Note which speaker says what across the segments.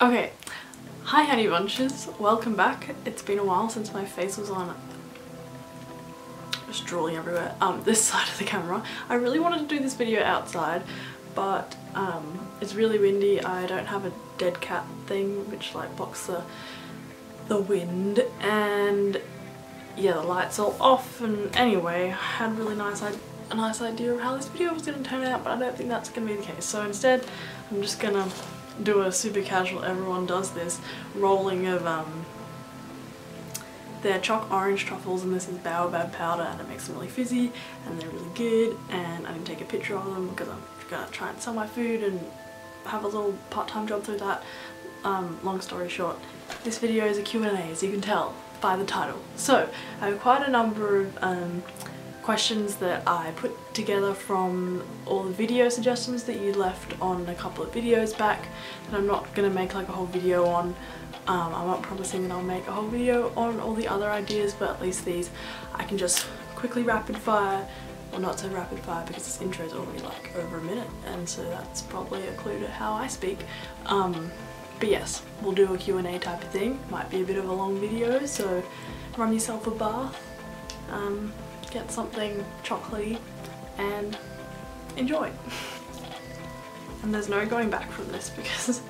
Speaker 1: Okay, hi Honeybunches, welcome back. It's been a while since my face was on, just drooling everywhere, this side of the camera. I really wanted to do this video outside, but it's really windy. I don't have a dead cat thing which like blocks the wind, and yeah, the light's all off. And anyway, I had a really nice idea of how this video was going to turn out, but I don't think that's going to be the case. So instead I'm just gonna do a super casual, everyone does this, rolling of they're choc orange truffles, and this is baobab powder, and it makes them really fizzy and they're really good, and I didn't take a picture of them because I'm gonna try and sell my food and have a little part-time job through that. Long story short, this video is a Q&A, as you can tell by the title. So I have quite a number of questions that I put together from all the video suggestions that you left on a couple of videos back, and I'm not going to make like a whole video on. I'm not promising that I'll make a whole video on all the other ideas, but at least these I can just quickly rapid fire, well not so rapid fire because this intro is already like over a minute, and so that's probably a clue to how I speak. But yes, we'll do a Q&A type of thing. Might be a bit of a long video, so run yourself a bath. Get something chocolatey and enjoy. And there's no going back from this because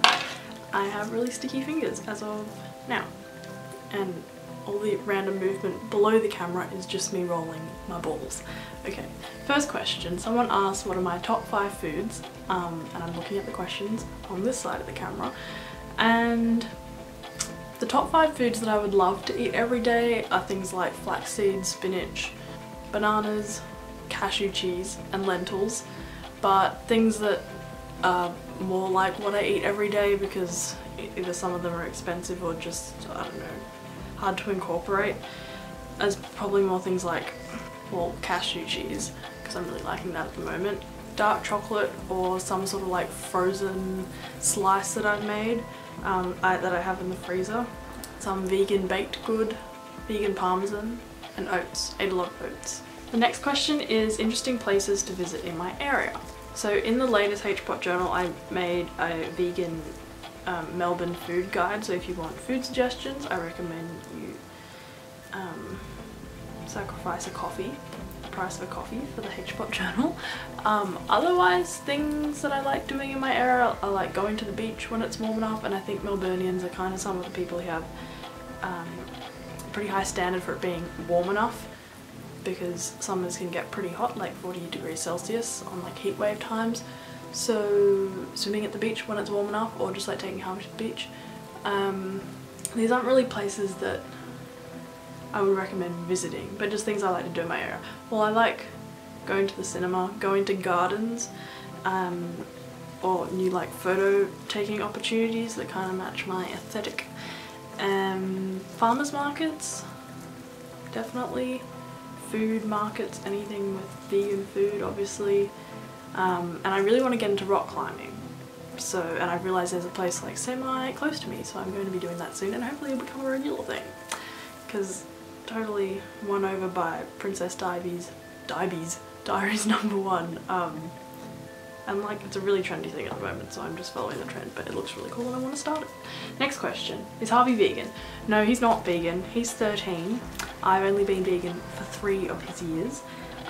Speaker 1: I have really sticky fingers as of now, and all the random movement below the camera is just me rolling my balls. Okay, first question. Someone asked what are my top 5 foods, and I'm looking at the questions on this side of the camera, and the top 5 foods that I would love to eat every day are things like flaxseed, spinach, bananas, cashew cheese and lentils, but things that are more like what I eat every day because either some of them are expensive or just, I don't know, hard to incorporate, as probably more things like, well, cashew cheese because I'm really liking that at the moment, dark chocolate or some sort of like frozen slice that I've made that I have in the freezer, some vegan baked good, vegan parmesan, and oats. Ate a lot of oats. The next question is interesting places to visit in my area. So in the latest HBOT journal I made a vegan Melbourne food guide, so if you want food suggestions I recommend you sacrifice the price of a coffee for the HBOT journal. Otherwise, things that I like doing in my area, I like going to the beach when it's warm enough, and I think Melburnians are kind of some of the people who have pretty high standard for it being warm enough, because summers can get pretty hot, like 40 degrees Celsius on like heat wave times. So swimming at the beach when it's warm enough, or just like taking Harvey to the beach. These aren't really places that I would recommend visiting, but just things I like to do in my area. Well, I like going to the cinema, going to gardens, or new like photo taking opportunities that kind of match my aesthetic. Farmers markets, definitely. Food markets, anything with vegan food obviously, and I really want to get into rock climbing, and I realised there's a place like semi close to me, so I'm going to be doing that soon, and hopefully it'll become a regular thing, because totally won over by Princess Diaries #1, and like it's a really trendy thing at the moment, so I'm just following the trend, but it looks really cool and I want to start it. Next question, is Harvey vegan? No, he's not vegan, he's 13. I've only been vegan for 3 of his years.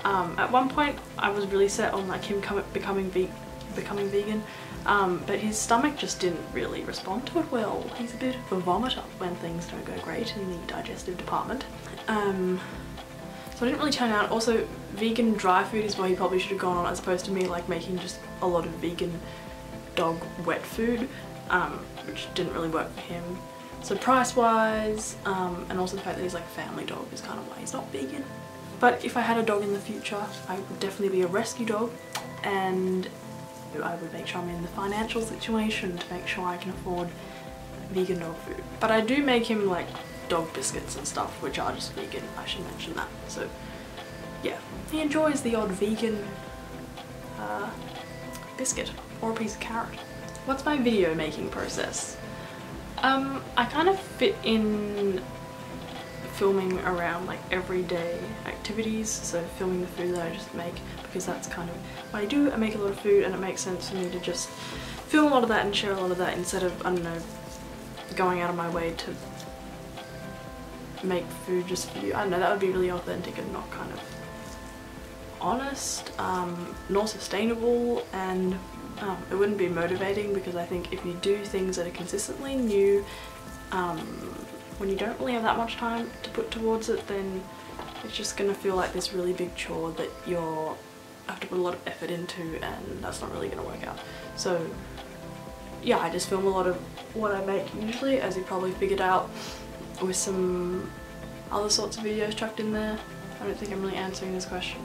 Speaker 1: At one point I was really set on like him becoming vegan, but his stomach just didn't really respond to it well. He's a bit of a vomiter when things don't go great in the digestive department. So I didn't really turn out. Also, vegan dry food is what he probably should have gone on, as opposed to me like making just a lot of vegan dog wet food, which didn't really work for him. So price wise, and also the fact that he's like a family dog is kind of why he's not vegan. But if I had a dog in the future, I would definitely be a rescue dog, and I would make sure I'm in the financial situation to make sure I can afford vegan dog food. But I do make him like dog biscuits and stuff, which are just vegan, I should mention that. So yeah, he enjoys the odd vegan biscuit or a piece of carrot. What's my video making process? I kind of fit in filming around like everyday activities, so filming the food that I just make, because that's kind of what I do. I make a lot of food and it makes sense for me to just film a lot of that and share a lot of that instead of, I don't know, going out of my way to make food just for you. I don't know, that would be really authentic and not kind of honest, nor sustainable, and it wouldn't be motivating, because I think if you do things that are consistently new, when you don't really have that much time to put towards it, then it's just gonna feel like this really big chore that you have to put a lot of effort into, and that's not really gonna work out. So yeah, I just film a lot of what I make usually, as you probably figured out, with some other sorts of videos chucked in there. I don't think I'm really answering this question.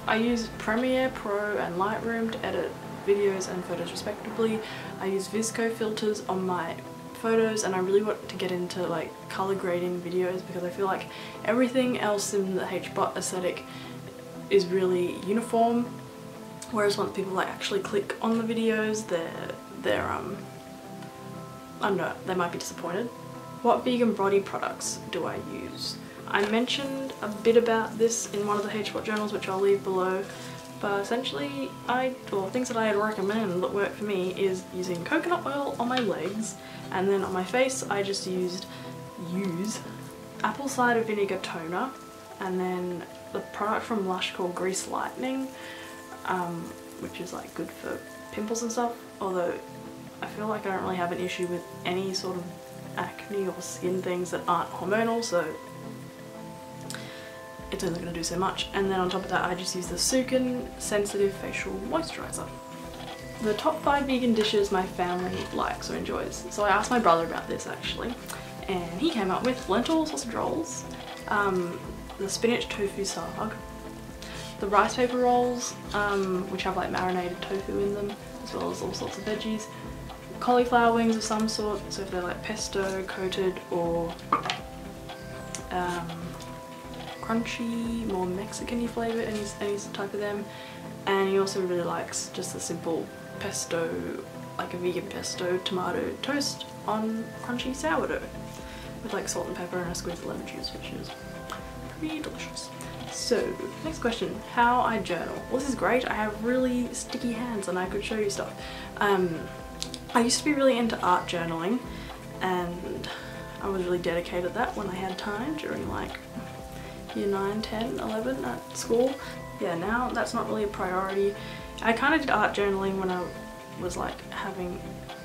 Speaker 1: I use Premiere Pro and Lightroom to edit videos and photos respectively. I use VSCO filters on my photos, and I really want to get into like color grading videos, because I feel like everything else in the HBOT aesthetic is really uniform, whereas once people like actually click on the videos, they're I don't know, they might be disappointed. What vegan body products do I use? I mentioned a bit about this in one of the HBOT journals, which I'll leave below, but essentially things that I'd recommend that work for me is using coconut oil on my legs, and then on my face I just use apple cider vinegar toner, and then the product from Lush called Grease Lightning, which is like good for pimples and stuff, although I feel like I don't really have an issue with any sort of acne or skin things that aren't hormonal, so it's only going to do so much. And then on top of that, I just use the Sukin Sensitive Facial Moisturizer. The top 5 vegan dishes my family likes or enjoys. So I asked my brother about this actually, and he came up with lentil sausage rolls, the spinach tofu sag, the rice paper rolls, which have like marinated tofu in them, as well as all sorts of veggies, cauliflower wings of some sort, so if they're like pesto coated or crunchy, more Mexican-y flavour, any type of them. And he also really likes just the simple pesto, like a vegan pesto tomato toast on crunchy sourdough with like salt and pepper and a squeeze of lemon juice, which is pretty delicious. So next question, how I journal. Well, this is great. I have really sticky hands and I could show you stuff. I used to be really into art journaling, and I was really dedicated to that when I had time during like year 9, 10, 11 at school. Yeah, now that's not really a priority. I kind of did art journaling when I was like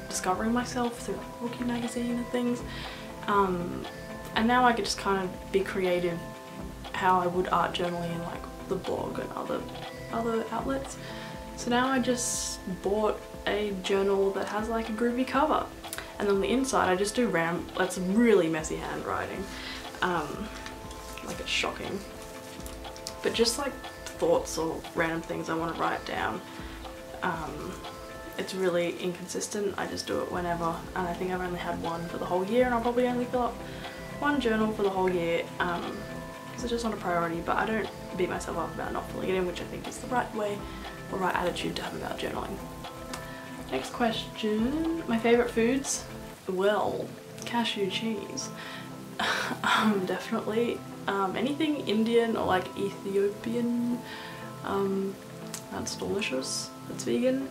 Speaker 1: discovering myself through like Rookie magazine and things, and now I could just kind of be creative how I would art journaling in like the blog and other outlets. So now I just bought a journal that has like a groovy cover, and on the inside I just do that's really messy handwriting, like it's shocking, but just like thoughts or random things I want to write down. It's really inconsistent, I just do it whenever, and I think I've only had one for the whole year, and I'll probably only fill up one journal for the whole year, because it's just not a priority. But I don't beat myself up about not filling it in, which I think is the right way or right attitude to have about journaling. Next question, my favourite foods? Well, cashew cheese. Definitely. Anything Indian or like Ethiopian, that's delicious, that's vegan.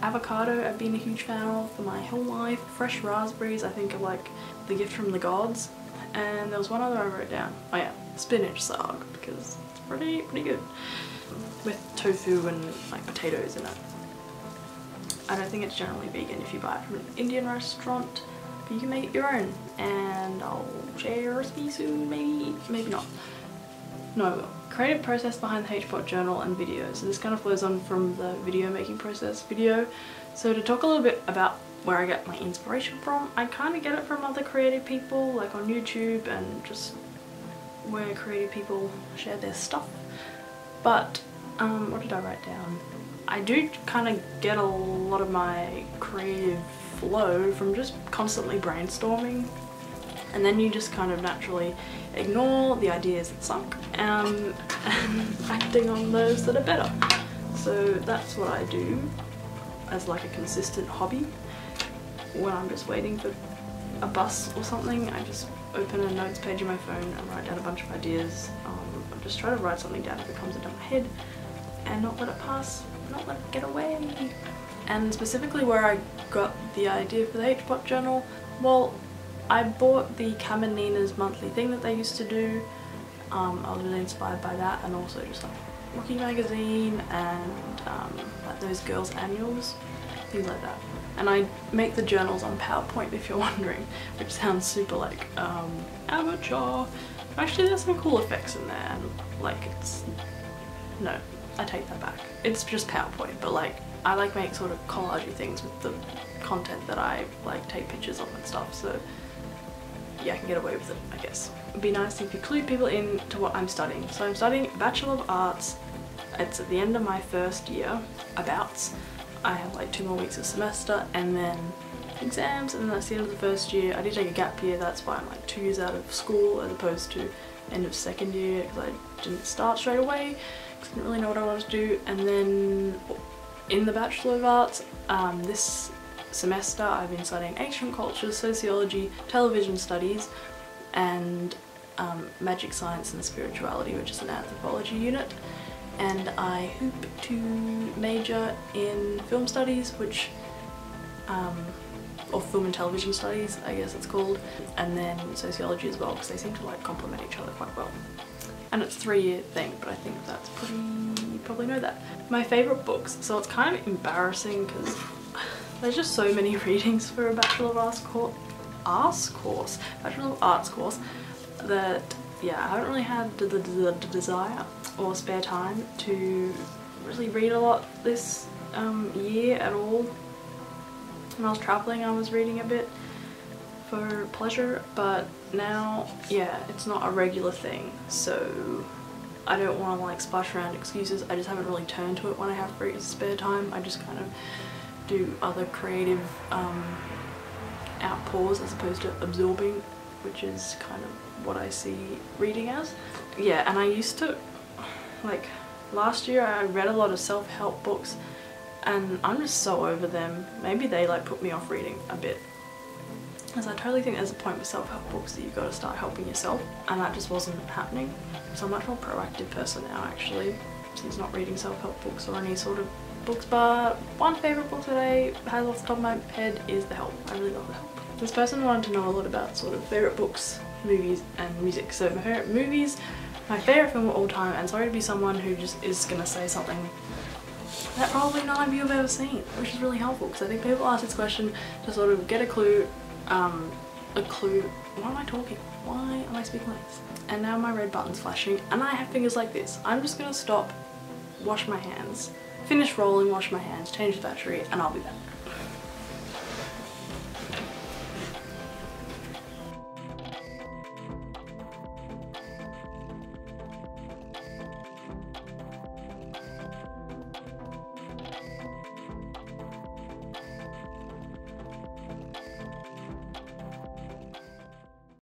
Speaker 1: Avocado, I've been a huge fan of for my whole life. Fresh raspberries, I think are like the gift from the gods. And there was one other I wrote down. Oh yeah, spinach sag, because it's pretty good. With tofu and like potatoes in it. I don't think it's generally vegan if you buy it from an Indian restaurant, but you can make it your own. And I'll share a recipe soon, maybe not. No, I will. creative process behind the HBOT journal and videos. So this kind of flows on from the video making process video. So to talk a little bit about where I get my inspiration from, I kind of get it from other creative people, like on YouTube and just where creative people share their stuff. But what did I write down? I do kind of get a lot of my creative flow from just constantly brainstorming, and then you just kind of naturally ignore the ideas that suck and acting on those that are better. So that's what I do as like a consistent hobby. When I'm just waiting for a bus or something, I just open a notes page in my phone and write down a bunch of ideas. I'm just trying to write something down if it comes into my head and not let it pass, not let it get away. And specifically where I got the idea for the HBOT journal, well, I bought the Cam and Nina's monthly thing that they used to do. I was really inspired by that, and also just like Rookie magazine and like those girls' annuals, things like that. And I make the journals on PowerPoint, if you're wondering, which sounds super like amateur. Actually, there's some cool effects in there, and like no, I take that back. It's just PowerPoint, but like I like make sort of collagey things with the content that I like take pictures of and stuff. So yeah, I can get away with it, I guess. It'd be nice if you clue people in to what I'm studying. So I'm studying Bachelor of Arts. It's at the end of my first year, abouts. I have like 2 more weeks of semester and then exams, and then that's the end of the first year. I did take a gap year, that's why I'm like 2 years out of school as opposed to end of second year, because I didn't start straight away because I didn't really know what I wanted to do. And then in the Bachelor of Arts, this semester I've been studying ancient cultures, sociology, television studies, and magic science and spirituality, which is an anthropology unit. And I hope to major in film studies, which or film and television studies, I guess it's called, and then sociology as well, because they seem to like complement each other quite well. And it's a 3-year thing, but I think that's pretty, you probably know that. My favourite books, so it's kind of embarrassing because there's just so many readings for a Bachelor of Arts course, Bachelor of Arts course, that yeah, I haven't really had the desire or spare time to really read a lot this year at all. When I was travelling, I was reading a bit for pleasure, but now, yeah, it's not a regular thing, so I don't want to like splash around excuses. I just haven't really turned to it when I have free spare time. I just kind of do other creative outpours as opposed to absorbing, which is kind of what I see reading as. Yeah, and I used to, like, last year I read a lot of self-help books, and I'm just so over them. Maybe they like put me off reading a bit, because I totally think there's a point with self-help books that you've got to start helping yourself, and that just wasn't happening. So I'm a much more proactive person now, actually, since not reading self-help books or any sort of books. But one favourite book that I have off the top of my head is The Help. I really love The Help. This person wanted to know a lot about sort of favourite books, movies and music. So my favourite movies, my favourite film of all time, and sorry to be someone who just is going to say something that probably none of you have ever seen, which is really helpful, because I think people ask this question to sort of get a clue, why am I talking? Why am I speaking like this? And now my red button's flashing and I have fingers like this. I'm just going to stop, wash my hands, finish rolling, wash my hands, change the battery, and I'll be back.